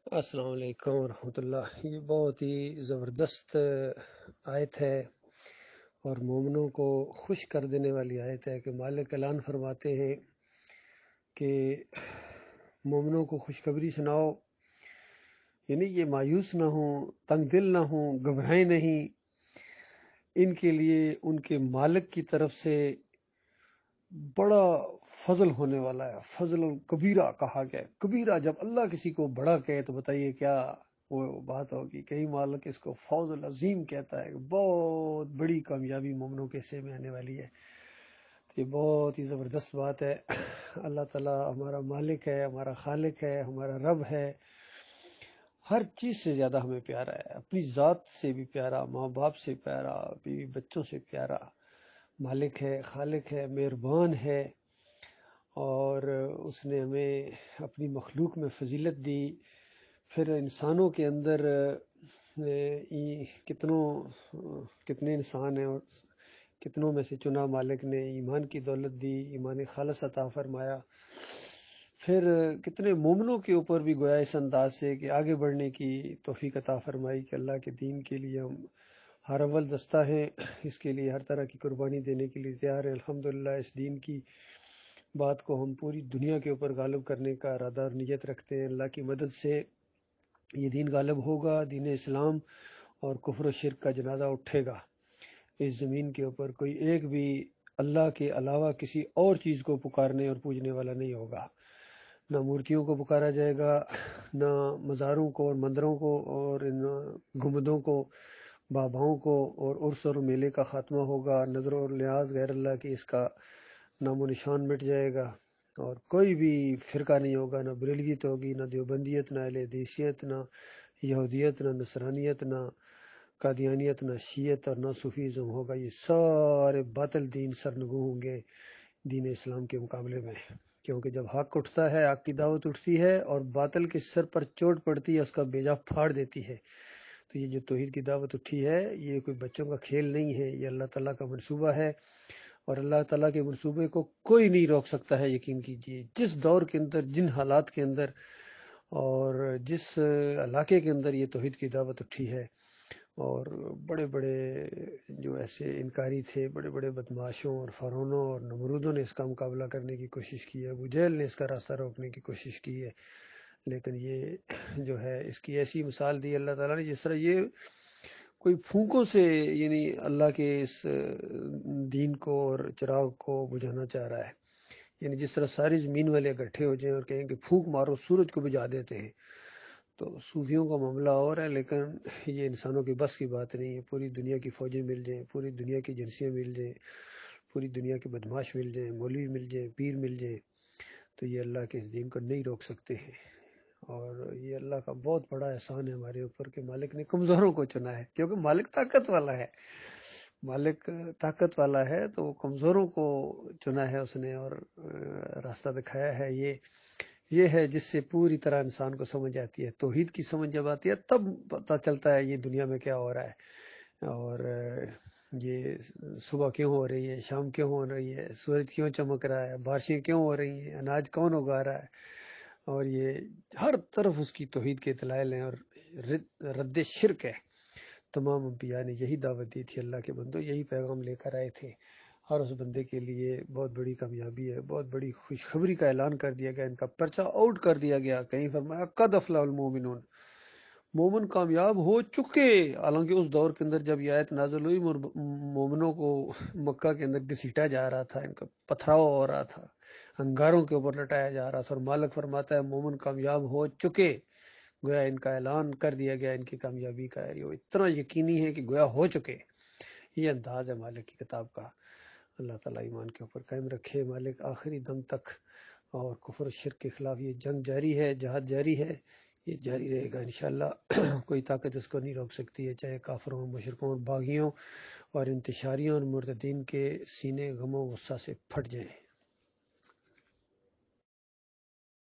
السلام علیکم ورحمۃ اللہ۔ یہ بہت ہی زبردست آیت ہے اور مومنوں کو خوش کر دینے والی آیت ہے کہ مالک اعلان فرماتے ہیں کہ مومنوں کو خوشخبری سناؤ، یعنی یہ مایوس نہ ہوں، تنگ دل نہ ہوں، گھبرائیں نہیں۔ ان کے لیے ان کے مالک کی طرف سے بڑا فضل ہونے والا ہے۔ فضل الکبیرہ کہا گیا ہے۔ کبیرہ جب اللہ کسی کو بڑا کہے تو بتائیے کیا وہ بات ہوگی۔ کئی مالک اس کو فوز العظیم کہتا ہے، بہت بڑی کامیابی مومنوں کے حصے میں آنے والی ہے۔ تو یہ بہت ہی زبردست بات ہے۔ اللہ تعالیٰ ہمارا مالک ہے، ہمارا خالق ہے، ہمارا رب ہے، ہر چیز سے زیادہ ہمیں پیارا ہے، اپنی ذات سے بھی پیارا، ماں باپ سے پیارا، بیوی بچوں سے پیارا مالک ہے، خالق ہے، مہربان ہے، اور اس نے ہمیں اپنی مخلوق میں فضیلت دی۔ پھر انسانوں کے اندر کتنے انسان ہیں اور کتنوں میں سے چنا مالک نے ایمان کی دولت دی، ایمان خالص عطا فرمایا۔ پھر کتنے مومنوں کے اوپر بھی گویا اس انداز سے کہ آگے بڑھنے کی توفیق عطا فرمائی کہ اللہ کے دین کے لیے ہم ہر اول دستہ ہیں، اس کے لیے ہر طرح کی قربانی دینے کے لیے تیار ہیں۔ الحمدللہ اس دین کی بات کو ہم پوری دنیا کے اوپر غالب کرنے کا ارادہ اور نیت رکھتے ہیں۔ اللہ کی مدد سے یہ دین غالب ہوگا، دین اسلام، اور کفر و شرک کا جنازہ اٹھے گا۔ اس زمین کے اوپر کوئی ایک بھی اللہ کے علاوہ کسی اور چیز کو پکارنے اور پوجنے والا نہیں ہوگا۔ نہ مورتیوں کو پکارا جائے گا، نہ مزاروں کو اور مندروں کو اور ان گنبدوں کو، باباؤں کو، اور عرس اور میلے کا خاتمہ ہوگا۔ نظر اور نیاز غیر اللہ کی اس کا نام و نشان مٹ جائے گا، اور کوئی بھی فرقہ نہیں ہوگا، نہ بریلویت ہوگی، نہ دیوبندیت، نہ اہل حدیثیت، نہ یہودیت، نہ نصرانیت، نہ قادیانیت، نہ شیعت، اور نہ صوفیزم ہوگا۔ یہ سارے باطل دین سرنگوں ہوں گے دین اسلام کے مقابلے میں، کیونکہ جب حق اٹھتا ہے، حق کی دعوت اٹھتی ہے اور باطل کے سر پر چوٹ پڑتی ہے، اس کا بیجا پھاڑ دیتی ہے۔ تو یہ جو توحید کی دعوت اٹھی ہے، یہ کوئی بچوں کا کھیل نہیں ہے، یہ اللہ تعالیٰ کا منصوبہ ہے، اور اللہ تعالیٰ کے منصوبے کو کوئی نہیں روک سکتا ہے۔ یقین کیجئے، جس دور کے اندر، جن حالات کے اندر اور جس علاقے کے اندر یہ توحید کی دعوت اٹھی ہے، اور بڑے بڑے جو ایسے انکاری تھے، بڑے بڑے بدماشوں اور فرعونوں اور نمرودوں نے اس کا مقابلہ کرنے کی کوشش کی ہے، ابو جہل نے اس کا راستہ روکنے کی کوشش کی ہے، لیکن یہ جو ہے اس کی ایسی مثال دی اللہ تعالیٰ نے جس طرح یہ کوئی پھونکوں سے یعنی اللہ کے اس دین کو اور چراغ کو بجھانا چاہ رہا ہے، یعنی جس طرح ساری زمین والے اکٹھے ہو جائیں اور کہیں کہ پھونک مارو، سورج کو بجھا دیتے ہیں۔ تو صوفیوں کا معاملہ اور ہے، لیکن یہ انسانوں کی بس کی بات نہیں ہے۔ پوری دنیا کی فوجیں مل جائیں، پوری دنیا کی ایجنسیاں مل جائیں، پوری دنیا کے بدماش مل جائیں، مولوی مل جائیں، پیر مل جائیں، تو یہ اللہ کے اس دین کو نہیں روک سکتے ہیں۔ اور یہ اللہ کا بہت بڑا احسان ہے ہمارے اوپر کہ مالک نے کمزوروں کو چنا ہے، کیونکہ مالک طاقت والا ہے، مالک طاقت والا ہے، تو کمزوروں کو چنا ہے اس نے اور راستہ دکھایا ہے۔ یہ ہے جس سے پوری طرح انسان کو سمجھ آتی ہے۔ توحید کی سمجھ جب آتی ہے تب پتہ چلتا ہے یہ دنیا میں کیا ہو رہا ہے، اور یہ صبح کیوں ہو رہی ہے، شام کیوں ہو رہی ہے، سورج کیوں چمک رہا ہے، بارشیں کیوں ہو رہی ہیں، اناج کون اگا رہا ہے، اور یہ ہر طرف اس کی توحید کے دلائل ہیں اور رد شرک ہے۔ تمام انبیاء نے یہی دعوت دی تھی، اللہ کے بندوں یہی پیغام لے کر آئے تھے، اور اس بندے کے لیے بہت بڑی کامیابی ہے، بہت بڑی خوشخبری کا اعلان کر دیا گیا، ان کا پرچہ آؤٹ کر دیا گیا۔ کہیں فرمایا قد افلح المومنون، مومن کامیاب ہو چکے۔ حالانکہ اس دور کے اندر جب یہ آیت نازل ہوئی، مومنوں کو مکہ کے اندر گھسیٹا جا رہا تھا، ان کا پتھراؤ ہو رہا تھا، انگاروں کے اوپر لٹایا جا رہا تھا، اور مالک فرماتا ہے مومن کامیاب ہو چکے، گویا ان کا اعلان کر دیا گیا ان کی کامیابی کا، یہ اتنا یقینی ہے کہ گویا ہو چکے۔ یہ انداز ہے مالک کی کتاب کا۔ اللہ تعالیٰ ایمان کے اوپر قائم رکھے، مالک آخری دم تک، اور کفر و شرک کے خلاف یہ جنگ جاری ہے، جہاد جاری ہے، یہ جاری رہے گا انشاءاللہ۔ کوئی طاقت اس کو نہیں روک سکتی ہے، چاہے کافروں، مشرکوں اور باغیوں اور انتشاریوں اور مرتدین کے سینے غم و غصہ سے پھٹ جائیں۔